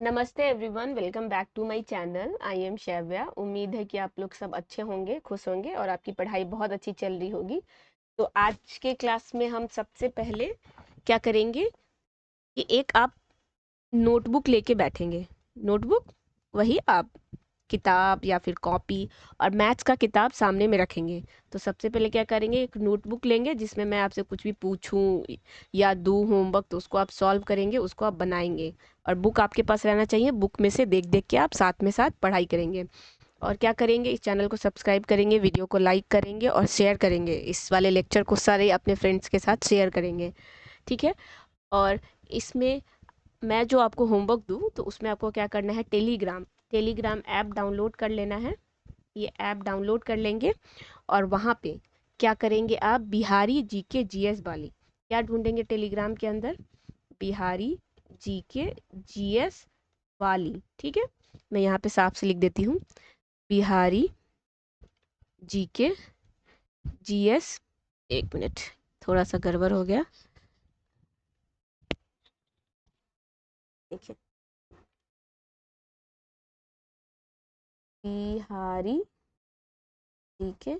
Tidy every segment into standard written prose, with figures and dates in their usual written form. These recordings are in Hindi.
नमस्ते everyone, welcome back to my channel. I am Shaivya. उम्मीद है कि आप लोग सब अच्छे होंगे, खुश होंगे और आपकी पढ़ाई बहुत अच्छी चल रही होगी। तो आज के क्लास में हम सबसे पहले क्या करेंगे कि एक आप नोटबुक लेके बैठेंगे। नोटबुक, वही आप किताब या फिर कॉपी, और मैथ्स का किताब सामने में रखेंगे। तो सबसे पहले क्या करेंगे, एक नोटबुक लेंगे जिसमें मैं आपसे कुछ भी पूछूं या दूं होमवर्क, तो उसको आप सॉल्व करेंगे, उसको आप बनाएंगे। और बुक आपके पास रहना चाहिए, बुक में से देख देख के आप साथ में साथ पढ़ाई करेंगे। और क्या करेंगे, इस चैनल को सब्सक्राइब करेंगे, वीडियो को लाइक करेंगे और शेयर करेंगे। इस वाले लेक्चर को सारे अपने फ्रेंड्स के साथ शेयर करेंगे, ठीक है। और इसमें मैं जो आपको होमवर्क दूँ तो उसमें आपको क्या करना है, टेलीग्राम टेलीग्राम ऐप डाउनलोड कर लेना है। ये ऐप डाउनलोड कर लेंगे और वहाँ पे क्या करेंगे, आप बिहारी जीके जीएस वाली क्या ढूंढेंगे टेलीग्राम के अंदर, बिहारी जीके जीएस वाली, ठीक है। मैं यहाँ पे साफ से लिख देती हूँ, बिहारी जीके जीएस। एक मिनट, थोड़ा सा गड़बड़ हो गया, देखिए, बिहारी जीके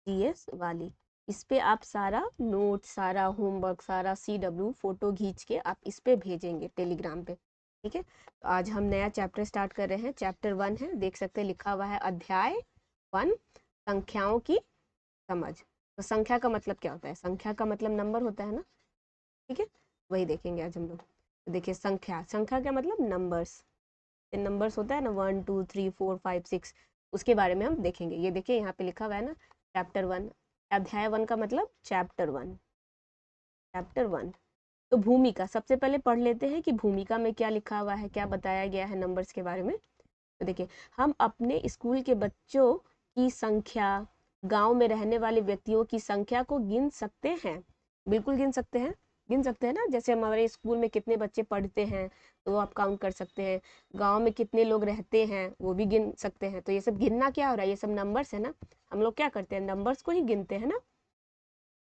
जीएस वाली। इस पे आप सारा नोट, सारा होमवर्क, सारा CW फोटो खींच के आप इस पे भेजेंगे टेलीग्राम पे, ठीक है। तो आज हम नया चैप्टर स्टार्ट कर रहे हैं। चैप्टर 1 है, देख सकते हैं लिखा हुआ है अध्याय 1, संख्याओं की समझ। तो संख्या का मतलब क्या होता है, संख्या का मतलब नंबर होता है ना, ठीक है। वही देखेंगे आज हम लोग। तो देखिए, संख्या संख्या का मतलब नंबर्स, नंबर्स होता है ना, 1 2 3 4 5 6, उसके बारे में हम देखेंगे। ये देखिए यहाँ पे लिखा हुआ है ना, चैप्टर 1, अध्याय 1 का मतलब चैप्टर 1। तो भूमिका सबसे पहले पढ़ लेते हैं कि भूमिका में क्या लिखा हुआ है, क्या बताया गया है नंबर्स के बारे में। तो देखिए, हम अपने स्कूल के बच्चों की संख्या, गांव में रहने वाले व्यक्तियों की संख्या को गिन सकते हैं। बिल्कुल गिन सकते हैं, गिन सकते हैं ना। जैसे हमारे स्कूल में कितने बच्चे पढ़ते हैं तो वो आप काउंट कर सकते हैं। गांव में कितने लोग रहते हैं वो भी गिन सकते हैं। तो ये सब गिनना क्या हो रहा है, ये सब नंबर्स है ना। हम लोग क्या करते हैं, नंबर्स को ही गिनते हैं ना।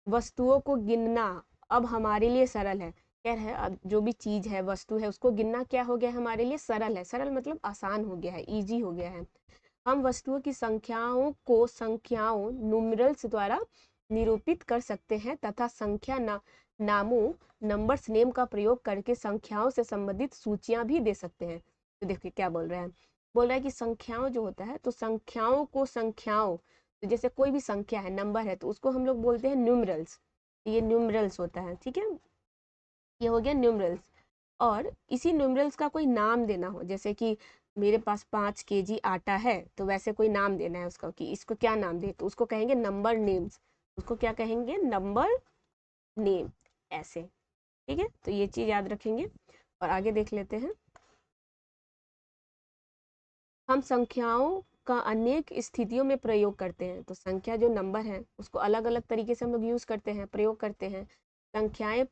वस्तुओं को गिनना अब हमारे लिए सरल है। कह रहे हैं अब जो भी चीज है, वस्तु है, उसको गिनना क्या हो गया हमारे लिए, सरल है। सरल मतलब आसान हो गया है, इजी हो गया है। हम वस्तुओं की संख्याओं को संख्याओं न्यूमरल्स द्वारा निरूपित कर सकते हैं तथा संख्या नामों नंबर्स नेम का प्रयोग करके संख्याओं से संबंधित सूचियां भी दे सकते हैं। तो देखिए क्या बोल रहा है, बोल रहा है कि संख्याओं जो होता है, तो संख्याओं को संख्याओं, तो जैसे कोई भी संख्या है, नंबर है, तो उसको हम लोग बोलते हैं न्यूमरल्स। ये न्यूमरल्स होता है, ठीक है। ये हो गया न्यूमरल्स। और इसी न्यूमरल्स का कोई नाम देना हो, जैसे कि मेरे पास 5 kg आटा है, तो वैसे कोई नाम देना है उसका कि इसको क्या नाम दे, तो उसको कहेंगे नंबर नेम्स। उसको क्या कहेंगे, नंबर नेम, ऐसे, ठीक है। तो ये चीज याद रखेंगे और आगे देख लेते हैं। हम संख्याओं का अनेक स्थितियों में प्रयोग करते हैं। तो संख्या जो नंबर है उसको अलग अलग तरीके से हम लोग यूज करते हैं, प्रयोग करते हैं। संख्याएं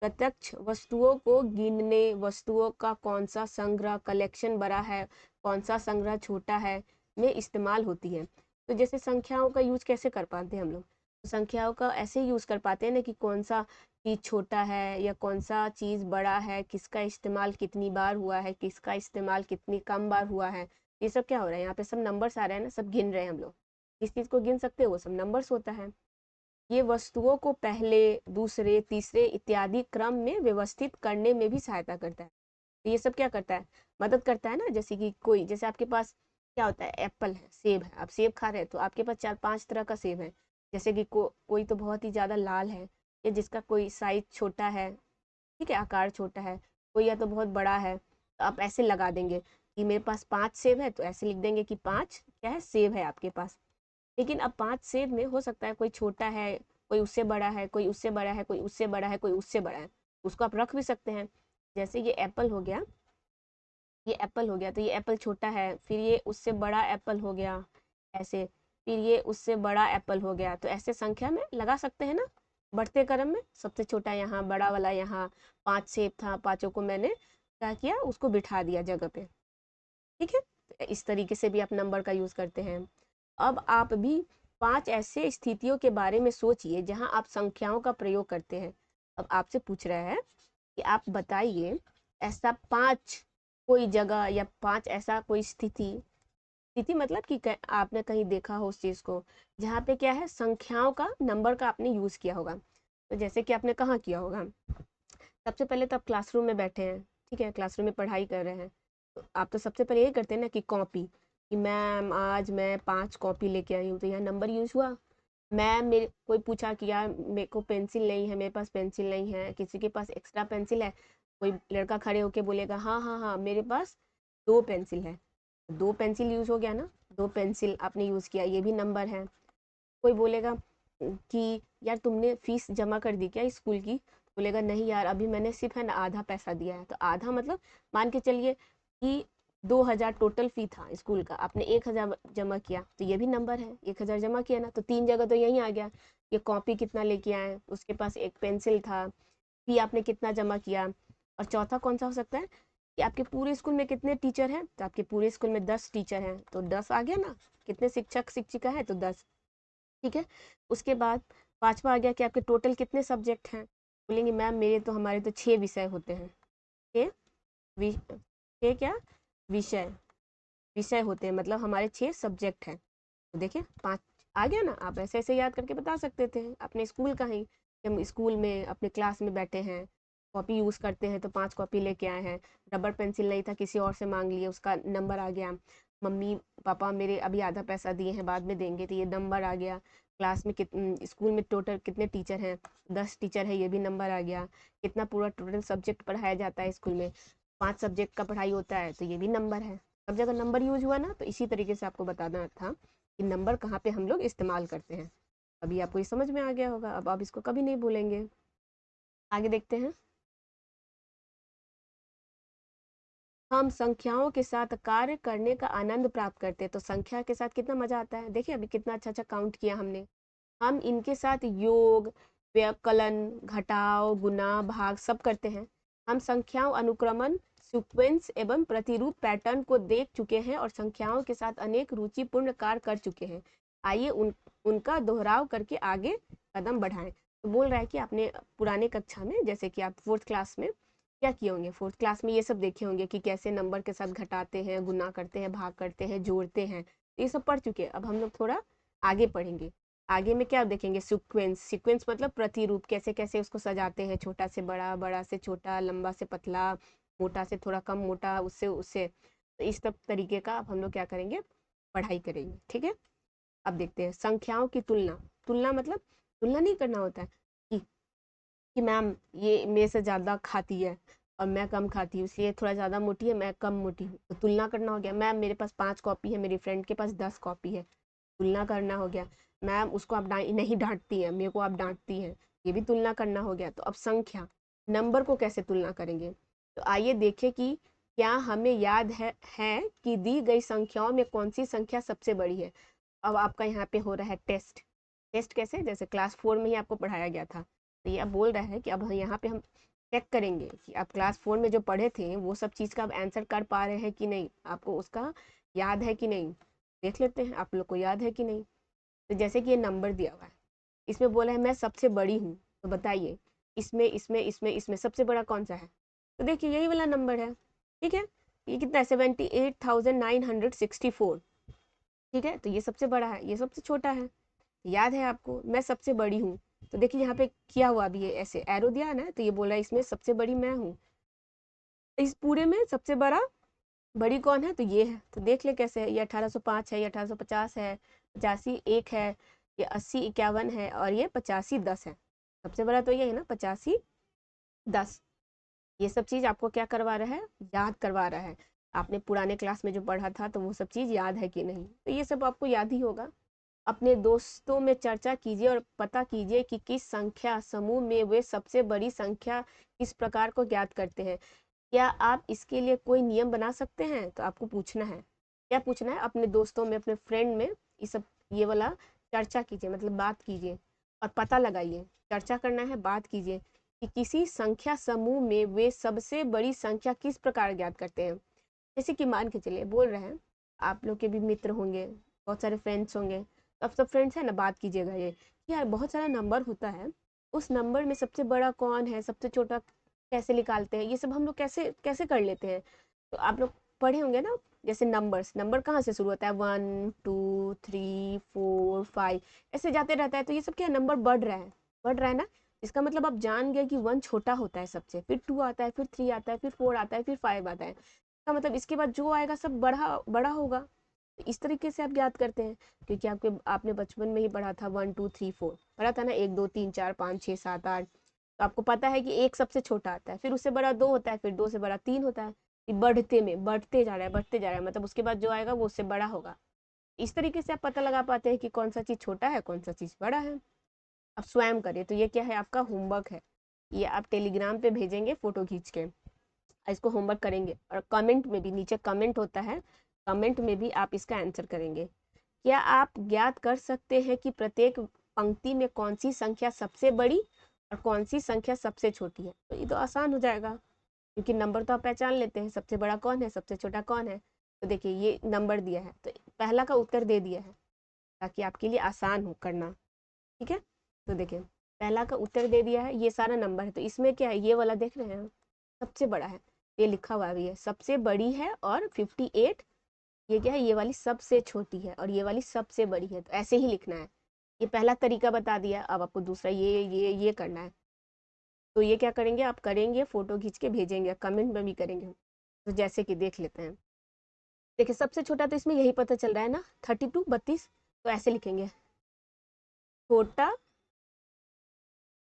प्रत्यक्ष वस्तुओं को गिनने, वस्तुओं का कौन सा संग्रह, कलेक्शन बड़ा है, कौन सा संग्रह छोटा है, में इस्तेमाल होती है। तो जैसे संख्याओं का यूज कैसे कर पाते हैं हम लोग, तो संख्याओं का ऐसे यूज कर पाते हैं ना कि कौन सा चीज छोटा है या कौन सा चीज बड़ा है, किसका इस्तेमाल कितनी बार हुआ है, किसका इस्तेमाल कितनी कम बार हुआ है। ये सब क्या हो रहा है, यहाँ पे सब नंबर्स आ रहे हैं ना, सब गिन रहे हैं हम लोग। किस चीज को गिन सकते हैं, वो सब नंबर्स होता है। ये वस्तुओं को पहले, दूसरे, तीसरे इत्यादि क्रम में व्यवस्थित करने में भी सहायता करता है। तो ये सब क्या करता है, मदद करता है ना। जैसे कि कोई, जैसे आपके पास क्या होता है, एप्पल है, सेब है, आप सेब खा रहे हैं तो आपके पास 4 5 तरह का सेब है। जैसे कि कोई तो बहुत ही ज्यादा लाल है, या जिसका कोई साइज छोटा है, ठीक है, आकार छोटा है। कोई या तो बहुत बड़ा है, तो आप ऐसे लगा देंगे कि मेरे पास 5 सेब है, तो ऐसे लिख देंगे कि 5 क्या है, सेब है आपके पास। लेकिन अब 5 सेब में हो सकता है कोई छोटा है, कोई उससे बड़ा है, कोई उससे बड़ा है, कोई उससे बड़ा है, कोई उससे बड़ा है। उसको आप रख भी सकते हैं। जैसे ये एप्पल हो गया, ये एप्पल हो गया, तो ये एप्पल छोटा है, फिर ये उससे बड़ा एप्पल हो गया, ऐसे, फिर ये उससे बड़ा एप्पल हो गया। तो ऐसे संख्या में लगा सकते हैं ना, बढ़ते क्रम में, सबसे छोटा यहाँ, बड़ा वाला यहाँ। 5 सेब था, पांचों को मैंने क्या किया, उसको बिठा दिया जगह पे, ठीक है। तो इस तरीके से भी आप नंबर का यूज करते हैं। अब आप भी 5 ऐसे स्थितियों के बारे में सोचिए जहां आप संख्याओं का प्रयोग करते हैं। अब आपसे पूछ रहा है कि आप बताइए ऐसा 5 कोई जगह या 5 ऐसा कोई स्थिति, स्थिति मतलब कि आपने कहीं देखा हो उस चीज़ को, जहाँ पे क्या है संख्याओं का, नंबर का आपने यूज़ किया होगा। तो जैसे कि आपने कहाँ किया होगा, सबसे पहले तो आप क्लासरूम में बैठे हैं, ठीक है, क्लासरूम में पढ़ाई कर रहे हैं, तो आप तो सबसे पहले यही करते हैं ना कि कॉपी, कि मैम आज मैं 5 कॉपी लेके आई हूँ, तो यहाँ नंबर यूज़ हुआ। मैम, मेरे कोई पूछा कि यार मेरे को पेंसिल नहीं है, मेरे पास पेंसिल नहीं है, किसी के पास एक्स्ट्रा पेंसिल है, कोई लड़का खड़े होके बोलेगा हाँ हाँ हाँ मेरे पास 2 पेंसिल है, 2 पेंसिल यूज़ हो गया ना, 2 पेंसिल आपने यूज़ किया, ये भी नंबर है। कोई बोलेगा कि यार तुमने फीस जमा कर दी क्या स्कूल की, बोलेगा नहीं यार अभी मैंने सिर्फ है ना आधा पैसा दिया है, तो आधा मतलब मान के चलिए कि 2,000 टोटल फी था स्कूल का, आपने 1,000 जमा किया, तो ये भी नंबर है, 1,000 जमा किया ना, तो 3 जगह तो यही आ गया। ये कॉपी कितना लेके आए, उसके पास एक पेंसिल था, फी आपने कितना जमा किया। और चौथा कौन सा हो सकता है कि आपके पूरे स्कूल में कितने टीचर हैं, तो आपके पूरे स्कूल में 10 टीचर हैं, तो 10 आ गया ना, कितने शिक्षक शिक्षिका है तो 10, ठीक है। उसके बाद पांचवा आ गया कि आपके टोटल कितने सब्जेक्ट हैं, बोलेंगे मैम मेरे तो हमारे तो 6 विषय होते हैं, 6 6 क्या विषय, विषय होते हैं, मतलब हमारे 6 सब्जेक्ट हैं। तो देखिए 5 आ गया ना, आप ऐसे ऐसे याद करके बता सकते थे अपने स्कूल का ही, कि हम स्कूल में अपने क्लास में बैठे हैं, कॉपी यूज़ करते हैं तो 5 कॉपी लेके आए हैं, रबर पेंसिल नहीं था किसी और से मांग लिए, उसका नंबर आ गया। मम्मी पापा मेरे अभी आधा पैसा दिए हैं बाद में देंगे, तो ये नंबर आ गया। क्लास में स्कूल में टोटल कितने टीचर हैं, 10 टीचर है, ये भी नंबर आ गया। कितना पूरा टोटल सब्जेक्ट पढ़ाया जाता है स्कूल में, 5 सब्जेक्ट का पढ़ाई होता है, तो ये भी नंबर है। सब जगह नंबर यूज हुआ ना, तो इसी तरीके से आपको बताना था कि नंबर कहाँ पे हम लोग इस्तेमाल करते हैं। अभी आपको ये समझ में आ गया होगा, अब आप इसको कभी नहीं भूलेंगे। आगे देखते हैं। हम संख्याओं के साथ कार्य करने का आनंद प्राप्त करते हैं, तो संख्या के साथ कितना मजा आता है, देखिए अभी कितना अच्छा अच्छा काउंट किया हमने। हम इनके साथ योग, व्यवकलन, घटाव, गुना, भाग सब करते हैं। हम संख्याओं, अनुक्रमण, सीक्वेंस एवं प्रतिरूप पैटर्न को देख चुके हैं और संख्याओं के साथ अनेक रुचिपूर्ण कार्य कर चुके हैं। आइए उनका दोहराव करके आगे कदम बढ़ाएं। तो बोल रहा है कि आपने पुराने कक्षा में, जैसे कि आप 4th क्लास में क्या किए होंगे, 4th क्लास में ये सब देखे होंगे कि कैसे नंबर के साथ घटाते हैं, गुना करते हैं, भाग करते हैं, जोड़ते हैं, ये सब पढ़ चुके हैं। अब हम लोग थोड़ा आगे पढ़ेंगे। आगे में क्या देखेंगे, सीक्वेंस, सीक्वेंस मतलब प्रतिरूप, कैसे कैसे उसको सजाते हैं, छोटा से बड़ा, बड़ा से छोटा, लंबा से पतला, मोटा से थोड़ा कम मोटा, उससे उससे, तो इस सब तरीके का अब हम लोग क्या करेंगे, पढ़ाई करेंगे, ठीक है। अब देखते हैं संख्याओं की तुलना। तुलना मतलब तुलना नहीं करना होता है कि मैम ये मेरे से ज़्यादा खाती है और मैं कम खाती हूँ, इसलिए थोड़ा ज़्यादा मोटी है मैं कम मोटी हूँ, तो तुलना करना हो गया। मैम मेरे पास 5 कॉपी है, मेरी फ्रेंड के पास 10 कॉपी है, तुलना करना हो गया। मैम उसको आप नहीं डांटती हैं, मेरे को आप डांटती हैं, ये भी तुलना करना हो गया। तो अब संख्या, नंबर को कैसे तुलना करेंगे, तो आइए देखें कि क्या हमें याद है कि दी गई संख्याओं में कौन सी संख्या सबसे बड़ी है। अब आपका यहाँ पे हो रहा है टेस्ट। टेस्ट कैसे, जैसे क्लास 4 में ही आपको पढ़ाया गया था, तो ये अब बोल रहा है कि अब यहाँ पे हम चेक करेंगे कि आप क्लास 4 में जो पढ़े थे वो सब चीज़ का आप आंसर कर पा रहे हैं कि नहीं, आपको उसका याद है कि नहीं, देख लेते हैं आप लोग को याद है कि नहीं। तो जैसे कि ये नंबर दिया हुआ है, इसमें बोला है मैं सबसे बड़ी हूँ, तो बताइए इसमें इसमें इसमें इसमें सबसे बड़ा कौन सा है, तो देखिए यही वाला नंबर है, ठीक है। ये कितना है, 78,964, ठीक है, तो ये सबसे बड़ा है, ये सबसे छोटा है। याद है आपको मैं सबसे बड़ी हूँ, तो देखिए यहाँ पे किया हुआ भी है, ऐसे एरो दिया है ना, तो ये बोला इसमें सबसे बड़ी मैं हूँ, इस पूरे में सबसे बड़ा बड़ी कौन है, तो ये है। तो देख ले कैसे है, ये 1805 है, ये 1850 है, 85 1 है, ये 80 51 है, और ये 85 10 है। सबसे बड़ा तो ये है ना 85 10। ये सब चीज़ आपको क्या करवा रहा है, याद करवा रहा है। आपने पुराने क्लास में जो पढ़ा था तो वो सब चीज़ याद है कि नहीं, तो ये सब आपको याद ही होगा। अपने दोस्तों में चर्चा कीजिए और पता कीजिए कि किस संख्या समूह में वे सबसे बड़ी संख्या किस प्रकार को ज्ञात करते हैं। क्या आप इसके लिए कोई नियम बना सकते हैं, तो आपको पूछना है, क्या पूछना है, अपने दोस्तों में, अपने फ्रेंड में ये सब, ये वाला चर्चा कीजिए, मतलब बात कीजिए और पता लगाइए। चर्चा करना है, बात कीजिए कि किसी संख्या समूह में वे सबसे बड़ी संख्या किस प्रकार ज्ञात करते हैं। जैसे कि मान के चलिए बोल रहे हैं, आप लोग के भी मित्र होंगे, बहुत सारे फ्रेंड्स होंगे, तो अब सब फ्रेंड्स है ना, बात कीजिएगा ये कि यार बहुत सारा नंबर होता है, उस नंबर में सबसे बड़ा कौन है, सबसे छोटा कैसे निकालते हैं, ये सब हम लोग कैसे कैसे कर लेते हैं। तो आप लोग पढ़े होंगे ना, जैसे नंबर्स, नंबर कहाँ से शुरू होता है, 1 2 3 4 5 ऐसे जाते रहता है, तो ये सब क्या है, नंबर बढ़ रहा है, बढ़ रहा है ना। इसका मतलब आप जान गए कि 1 छोटा होता है सबसे, फिर 2 आता है, फिर 3 आता है, फिर 4 आता है, फिर 5 आता है, इसका मतलब इसके बाद जो आएगा सब बड़ा बड़ा होगा। तो इस तरीके से आप याद करते हैं, क्योंकि आपने बचपन में ही पढ़ा था 1 2 3 4 पढ़ा था ना, 1 2 3 4 5 6 7 8। तो आपको पता है कि एक सबसे छोटा आता है, फिर उससे बड़ा 2 होता है, फिर 2 से बड़ा 3 होता है, बढ़ते में बढ़ते जा रहा है, बढ़ते जा रहा है, मतलब उसके बाद जो आएगा वो उससे बड़ा होगा। इस तरीके से आप पता लगा पाते हैं कि कौन सा चीज़ छोटा है, कौन सा चीज़ बड़ा है। आप स्वयं करिए। तो ये क्या है, आपका होमवर्क है, ये आप टेलीग्राम पे भेजेंगे फोटो खींच के, इसको होमवर्क करेंगे, और कमेंट में भी, नीचे कमेंट होता है, कमेंट में भी आप इसका आंसर करेंगे। क्या आप ज्ञात कर सकते हैं कि प्रत्येक पंक्ति में कौन सी संख्या सबसे बड़ी और कौन सी संख्या सबसे छोटी है? तो ये तो आसान हो जाएगा, क्योंकि नंबर तो आप पहचान लेते हैं, सबसे बड़ा कौन है, सबसे छोटा कौन है। तो देखिए ये नंबर दिया है, तो पहला का उत्तर दे दिया है, ताकि आपके लिए आसान हो करना। ठीक है, तो देखिए पहला का उत्तर दे दिया है, ये सारा नंबर है, तो इसमें क्या है, ये वाला देख रहे हैं, सबसे बड़ा है, ये लिखा हुआ भी है, सबसे बड़ी है, और 58, ये क्या है, ये वाली सबसे छोटी है, और ये वाली सबसे बड़ी है, तो ऐसे ही लिखना है। ये पहला तरीका बता दिया, अब आपको दूसरा ये करना है। तो ये क्या करेंगे, आप करेंगे फोटो खींच के भेजेंगे, कमेंट में भी करेंगे। तो जैसे कि देख लेते हैं, देखिए सबसे छोटा तो इसमें यही पता चल रहा है ना, 32 32, तो ऐसे लिखेंगे, छोटा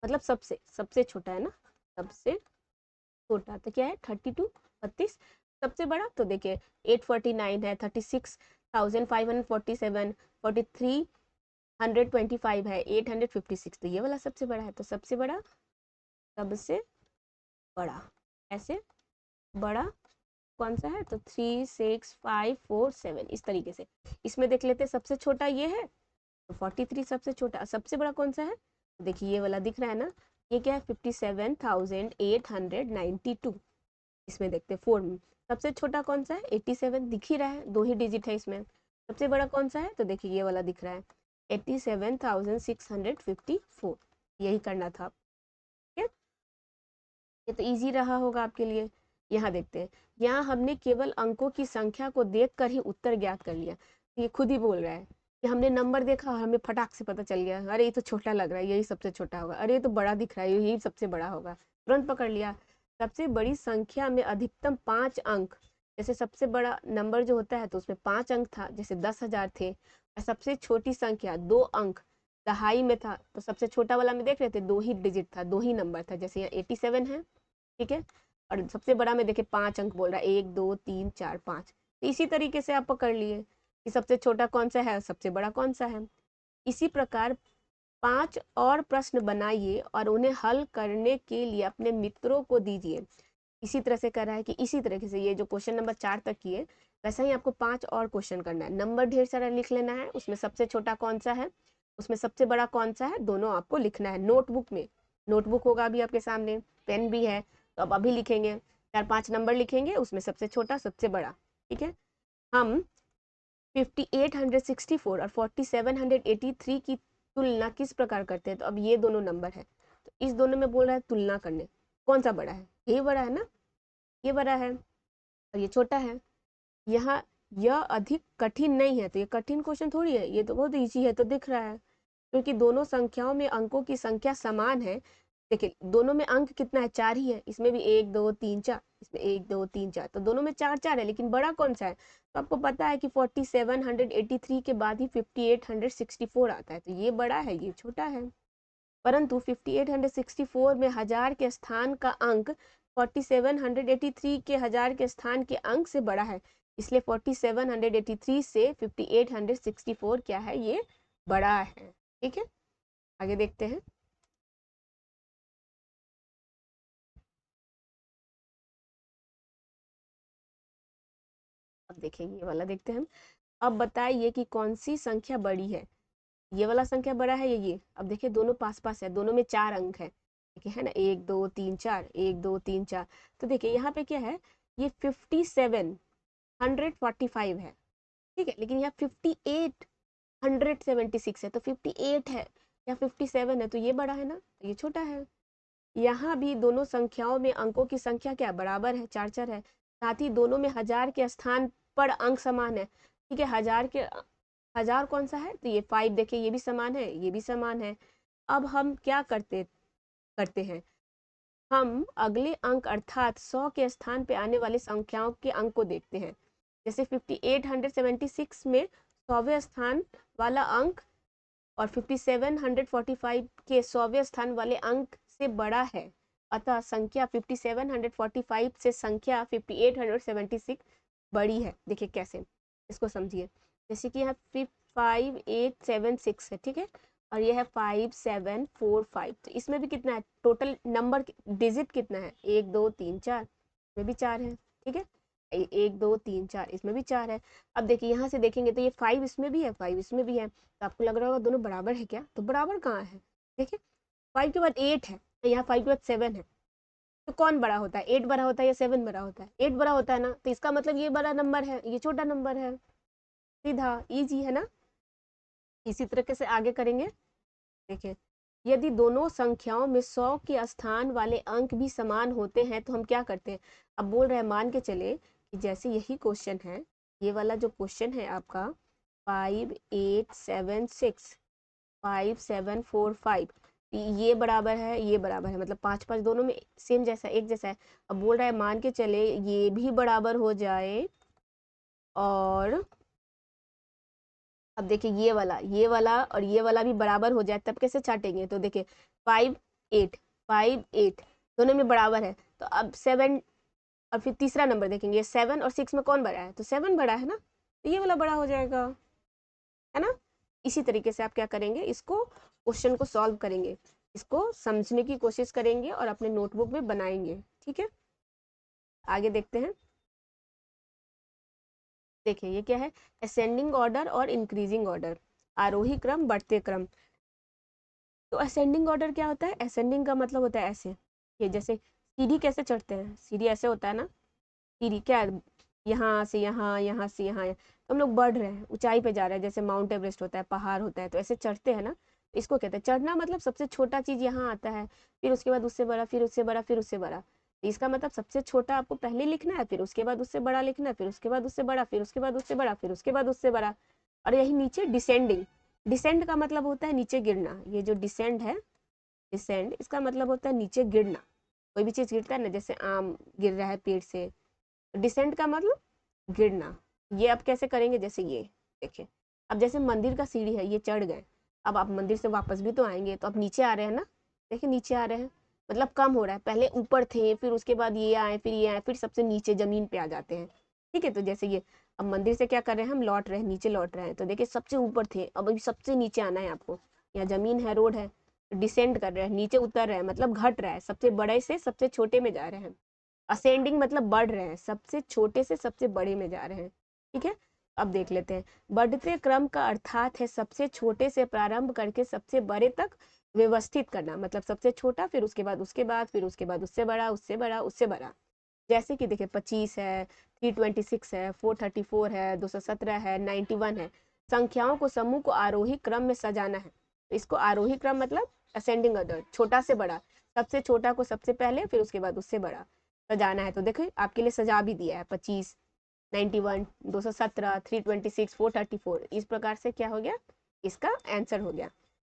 मतलब सबसे सबसे छोटा है ना, सबसे छोटा तो क्या है, 32 32। सबसे बड़ा तो देखिए 849 है, 36,547, 4325 है, 856, तो ये वाला सबसे बड़ा है, तो सबसे बड़ा, सबसे बड़ा, ऐसे बड़ा कौन सा है, तो 3 6 5 4 7, इस तरीके से। इसमें देख लेते हैं, सबसे छोटा ये है, तो 43 सबसे छोटा, सबसे बड़ा कौन सा है, तो देखिए ये वाला दिख रहा है ना, ये क्या है, 57,892। इसमें देखते हैं 4 में, सबसे छोटा कौन सा है, 87 दिख ही रहा है, 2 ही डिजिट है इसमें। सबसे बड़ा कौन सा है, तो देखिए ये वाला दिख रहा है, 87,654। यही करना था। ठीक है, ये तो इजी रहा होगा आपके लिए। यहाँ देखते हैं, यहाँ हमने केवल अंकों की संख्या को देखकर ही उत्तर ज्ञात कर लिया। ये खुद ही बोल रहा है कि हमने नंबर देखा और हमें फटाक से पता चल गया, अरे ये तो छोटा लग रहा है, यही सबसे छोटा होगा, अरे ये तो बड़ा दिख रहा है, यही सबसे बड़ा होगा, तुरंत पकड़ लिया। सबसे बड़ी संख्या में अधिकतम 5 अंक, जैसे सबसे बड़ा नंबर जो होता है तो उसमें 5 अंक था, जैसे 10,000 थे, और सबसे छोटी संख्या 2 अंक दहाई में था, तो सबसे छोटा वाला में देख रहे थे, 2 ही डिजिट था, 2 ही नंबर था, जैसे यहाँ 87 है। ठीक है, और सबसे बड़ा में देखे 5 अंक बोल रहा है, 1 2 3 4 5। तो इसी तरीके से आप पकड़ लिए कि सबसे छोटा कौन सा है, सबसे बड़ा कौन सा है। इसी प्रकार 5 और प्रश्न बनाइए और उन्हें हल करने के लिए अपने मित्रों को दीजिए। इसी तरह से कर रहा है कि इसी तरीके से ये जो क्वेश्चन नंबर 4 तक किए, वैसा ही आपको 5 और क्वेश्चन करना है, नंबर ढेर सारा लिख लेना है, उसमें सबसे छोटा कौन सा है, उसमें सबसे बड़ा कौन सा है, दोनों आपको लिखना है नोटबुक में। नोटबुक होगा अभी आपके सामने, पेन भी है, तो अब अभी लिखेंगे, 4 5 नंबर लिखेंगे, उसमें सबसे छोटा सबसे बड़ा। ठीक है, हम 5864 और 4783 की तुलना किस प्रकार करते हैं, तो अब ये दोनों नंबर है, तो इस दोनों में बोल रहा है तुलना करने, कौन सा बड़ा है, यही बड़ा है ना, ये बड़ा है और ये छोटा है। यहाँ यह अधिक कठिन नहीं है, तो ये कठिन क्वेश्चन थोड़ी है, ये तो बहुत इजी है, तो दिख रहा है, क्योंकि दोनों संख्याओं में अंकों की संख्या समान है। देखिए दोनों में अंक कितना है, 4 ही है, इसमें भी 1 2 3 4, इसमें 1 2 3 4, तो दोनों में 4 4 है, लेकिन बड़ा कौन सा है, तो आपको पता है कि 4783 के बाद ही 5864 आता है, तो ये बड़ा है, ये छोटा है। परंतु 5864 में हजार के स्थान का अंक 4783 के हजार के स्थान के अंक से बड़ा है, इसलिए 4783 से 5864 क्या है, ये बड़ा है। ठीक है, आगे देखते हैं। अब देखिए ये वाला देखते हैं हम। अब बताइए कि कौन सी संख्या बड़ी है, ये वाला संख्या बड़ा है ये। अब देखिए दोनों पास पास है, दोनों में 4 अंक है, देखिए है ना, 1 2 3 4, 1 2 3 4। तो देखिए यहाँ पे क्या है, ये 5745 है, ठीक है, लेकिन यहाँ 5876 है, तो 58 है या 57 है, तो ये बड़ा है ना, तो ये छोटा है। यहाँ भी दोनों संख्याओं में अंकों की संख्या क्या बराबर है, 4 4 है, साथ ही दोनों में 1000 के स्थान पर अंक समान है। ठीक है, 1000 कौन सा है, तो ये 5, देखिए ये भी समान है, ये भी समान है। अब हम क्या करते करते हैं, हम अगले अंक अर्थात 100 के स्थान पे आने वाले संख्याओं के अंक को देखते हैं। जैसे 5876 में 100वें स्थान वाला अंक और 5745 के 100वें स्थान वाले अंक से बड़ा है, अतः संख्या 5745 से संख्या 5876 बड़ी है। देखिए कैसे, इसको समझिए। जैसे कि यहाँ 5876 है, ठीक है, और यह है 5745, तो इसमें भी कितना है, टोटल नंबर डिजिट कितना है, 1 2 3 4, इसमें भी 4 है, ठीक है, 1 2 3 4, इसमें भी 4 है। अब देखिए यहाँ से देखेंगे तो ये 5 इसमें भी है, 5 इसमें भी है, तो आपको लग रहा होगा दोनों बराबर है क्या, तो बराबर कहाँ है, देखिए 5 के बाद 8 है, यहाँ 5 के बाद 7 है, तो कौन बड़ा होता है, 8 बड़ा होता है या 7 बड़ा होता है, 8 बड़ा होता है ना, तो इसका मतलब ये बड़ा नंबर है, ये छोटा नंबर है, सीधा इजी है ना। इसी तरीके से आगे करेंगे। देखिए, यदि दोनों संख्याओं में 100 के स्थान वाले अंक भी समान होते हैं तो हम क्या करते हैं, अब बोल रहे हैं मान के चले कि जैसे यही क्वेश्चन है, ये वाला जो क्वेश्चन है आपका 5876 5745, ये बराबर है, ये बराबर है, मतलब 5 5 दोनों में सेम जैसा, एक जैसा है। अब बोल रहा है मान के चले ये भी बराबर हो जाए, और अब देखिए ये वाला और ये वाला भी बराबर हो जाए, तब कैसे छाटेंगे, तो देखिए 5 8 5 8 दोनों में बराबर है, तो अब 7, और फिर तीसरा नंबर देखेंगे 7 और 6 में कौन बड़ा है, तो 7 बड़ा है ना, तो ये वाला बड़ा हो जाएगा, है ना। इसी तरीके से आप क्या करेंगे, इसको क्वेश्चन को सॉल्व करेंगे, इसको समझने की कोशिश करेंगे और अपने नोटबुक में बनाएंगे, ठीक है। आगे देखते हैं। देखिए ये क्या है, असेंडिंग ऑर्डर और इंक्रीजिंग ऑर्डर, आरोही क्रम बढ़ते क्रम। तो असेंडिंग ऑर्डर क्या होता है, असेंडिंग का मतलब होता है ऐसे, ये जैसे सीढ़ी कैसे चढ़ते हैं, सीढ़ी ऐसे होता है ना, सीढ़ी क्या है, यहाँ से यहाँ, यहाँ से यहाँ, तो हम लोग बढ़ रहे हैं, ऊंचाई पे जा रहे हैं, जैसे माउंट एवरेस्ट होता है, पहाड़ होता है, तो ऐसे चढ़ते हैं ना, तो इसको कहते हैं चढ़ना, मतलब सबसे छोटा चीज यहाँ आता है, फिर उसके बाद उससे बड़ा, फिर उससे बड़ा, फिर उससे बड़ा, तो इसका मतलब सबसे छोटा आपको पहले लिखना है, फिर उसके बाद उससे बड़ा लिखना है, फिर उसके बाद उससे बड़ा, फिर उसके बाद उससे बड़ा, फिर उसके बाद उससे बड़ा। और यही नीचे डिसेंडिंग, डिसेंड का मतलब होता है नीचे गिरना, ये जो डिसेंड है, डिसेंड इसका मतलब होता है नीचे गिरना, कोई भी चीज गिरता है ना, जैसे आम गिर रहा है पेड़ से, डिसेंड का मतलब गिरना। ये अब कैसे करेंगे, जैसे ये देखिए, अब जैसे मंदिर का सीढ़ी है, ये चढ़ गए, अब आप मंदिर से वापस भी तो आएंगे, तो अब नीचे आ रहे हैं ना, देखिए नीचे आ रहे हैं, मतलब कम हो रहा है, पहले ऊपर थे, फिर उसके बाद ये आए, फिर ये आए, फिर सबसे नीचे जमीन पे आ जाते हैं, ठीक है। तो जैसे ये अब मंदिर से क्या कर रहे हैं, हम लौट रहे हैं, नीचे लौट रहे हैं, तो देखिए सबसे ऊपर थे, अब अभी सबसे नीचे आना है आपको, यहाँ जमीन है, रोड है, डिसेंड कर रहे हैं, नीचे उतर रहे हैं, मतलब घट रहा है, सबसे बड़े से सबसे छोटे में जा रहे हैं। असेंडिंग मतलब बढ़ रहे हैं, सबसे छोटे से सबसे बड़े में जा रहे हैं, ठीक है। अब देख लेते हैं, बढ़ते क्रम का अर्थात है सबसे छोटे से प्रारंभ करके सबसे बड़े तक व्यवस्थित करना, मतलब सबसे छोटा, फिर उसके बाद उसके बाद, फिर उसके बाद उससे बड़ा, उससे बड़ा, उससे बड़ा। जैसे कि देखिए 25 है, 326 है, 434 है, 217 है, 91 है। संख्याओं को समूह को आरोही क्रम में सजाना है, तो इसको आरोही क्रम मतलब असेंडिंग ऑर्डर, छोटा से बड़ा, सबसे छोटा को सबसे पहले, फिर उसके बाद उससे बड़ा सजाना है। तो देखिए आपके लिए सजा भी दिया है, 25, 91, 217, 326, 434, इस प्रकार से क्या हो गया, इसका आंसर हो गया।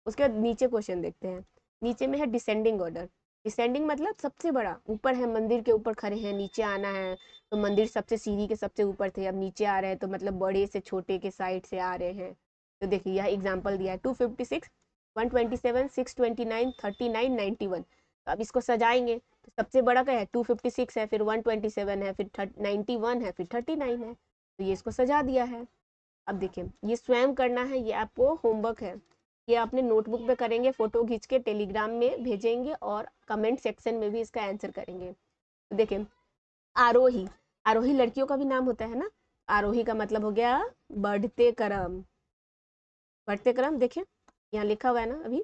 उसके बाद नीचे क्वेश्चन देखते हैं। नीचे में है डिसेंडिंग ऑर्डर, डिसेंडिंग मतलब सबसे बड़ा, ऊपर है, मंदिर के ऊपर खड़े हैं, नीचे आना है, तो मंदिर सबसे सीढ़ी के सबसे ऊपर थे, अब नीचे आ रहे हैं, तो मतलब बड़े से छोटे के साइड से आ रहे हैं। तो देखिए यह एग्जाम्पल दिया है, 256, 127, 629, 39, 91। तो अब इसको सजाएंगे, तो सबसे बड़ा क्या है, 256 है, फिर 127 है, फिर 91 है, फिर 39 है, तो ये इसको सजा दिया है। अब देखिए ये स्वयं करना है, ये आपको होमवर्क है, ये अपने नोटबुक पे करेंगे, फोटो खींच के टेलीग्राम में भेजेंगे और कमेंट सेक्शन में भी इसका आंसर करेंगे। तो देखिए आरोही, आरोही लड़कियों का भी नाम होता है ना, आरोही का मतलब हो गया बढ़ते क्रम, बढ़ते क्रम, देखिए यहाँ लिखा हुआ है ना अभी,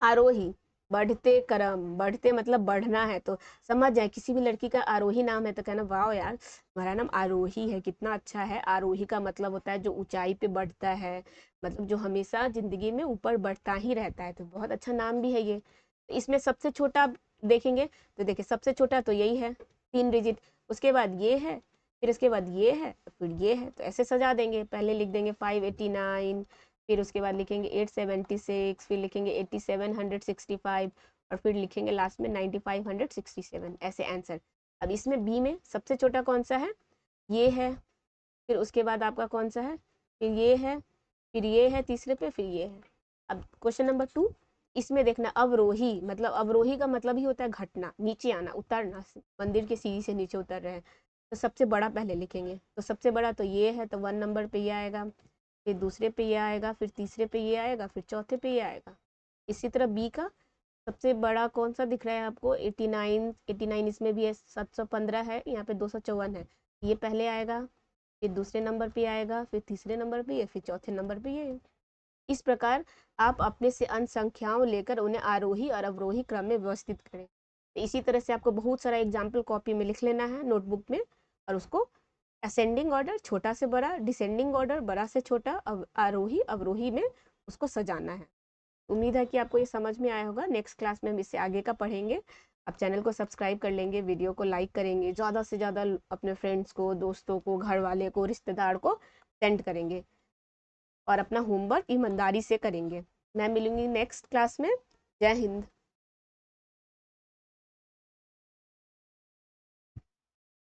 आरोही बढ़ते क्रम, बढ़ते मतलब बढ़ना है, तो समझ जाए किसी भी लड़की का आरोही नाम है तो कहना वाह यार हमारा नाम आरोही है, कितना अच्छा है। आरोही का मतलब होता है जो ऊंचाई पे बढ़ता है, मतलब जो हमेशा जिंदगी में ऊपर बढ़ता ही रहता है, तो बहुत अच्छा नाम भी है ये। तो इसमें सबसे छोटा देखेंगे, तो देखिए सबसे छोटा तो यही है, 3 डिजिट, उसके बाद ये है, फिर इसके बाद ये है, फिर ये है, तो ऐसे सजा देंगे। पहले लिख देंगे 589, फिर उसके बाद लिखेंगे 876, फिर लिखेंगे 8765 और फिर लिखेंगे लास्ट में 9567, ऐसे आंसर। अब इसमें बी में सबसे छोटा कौन सा है, ये है, फिर उसके बाद आपका कौन सा है, फिर ये है, फिर ये है तीसरे पे, फिर ये है। अब क्वेश्चन नंबर 2, इसमें देखना अवरोही, मतलब अवरोही का मतलब ही होता है घटना, नीचे आना, उतरना, मंदिर के सीढ़ी से नीचे उतर रहे हैं, तो सबसे बड़ा पहले लिखेंगे। तो सबसे बड़ा तो ये है, तो 1 नंबर पे ये आएगा, फिर दूसरे पे ये आएगा, फिर तीसरे पे ये आएगा, फिर चौथे पे ये आएगा। इसी तरह बी का सबसे बड़ा कौन सा दिख रहा है आपको, 89, इसमें भी है, 715 है, यहाँ पे 254 है, ये पहले आएगा, फिर दूसरे नंबर पे आएगा, फिर तीसरे नंबर पे ये, फिर चौथे नंबर पे ये। इस प्रकार आप अपने से अंक संख्याओं लेकर उन्हें आरोही और अवरोही क्रम में व्यवस्थित करें। तो इसी तरह से आपको बहुत सारा एग्जाम्पल कॉपी में लिख लेना है, नोटबुक में, और उसको असेंडिंग ऑर्डर छोटा से बड़ा, डिसेंडिंग ऑर्डर बड़ा से छोटा, आरोही अवरोही में उसको सजाना है। उम्मीद है कि आपको ये समझ में आया होगा। नेक्स्ट क्लास में हम इससे आगे का पढ़ेंगे। आप चैनल को सब्सक्राइब कर लेंगे, वीडियो को लाइक करेंगे, ज़्यादा से ज़्यादा अपने फ्रेंड्स को, दोस्तों को, घर वाले को, रिश्तेदार को सेंड करेंगे और अपना होमवर्क ईमानदारी से करेंगे। मैं मिलूंगी नेक्स्ट क्लास में। जय हिंद।